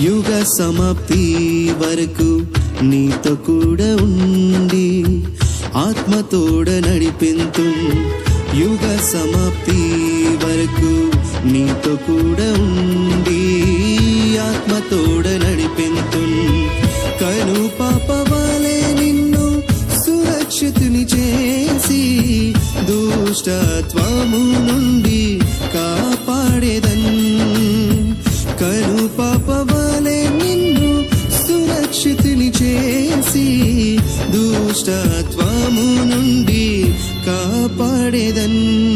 యుగ సమాప్తి వరకు నీతో కూడా ఉండి ఆత్మతోడ నడిపింతు. యుగ సమాప్తి వరకు నీతో కూడా ఉండి ఆత్మతోడ నడిపింతు. కను పాప వలె నిన్ను సురక్షితుని చేసి దుష్టత్వము నుండి కాపాడేదన్. కను పాప వలె నిన్ను సురక్షితుని చేసి దుష్టత్వము నుండి కాపాడేదన్.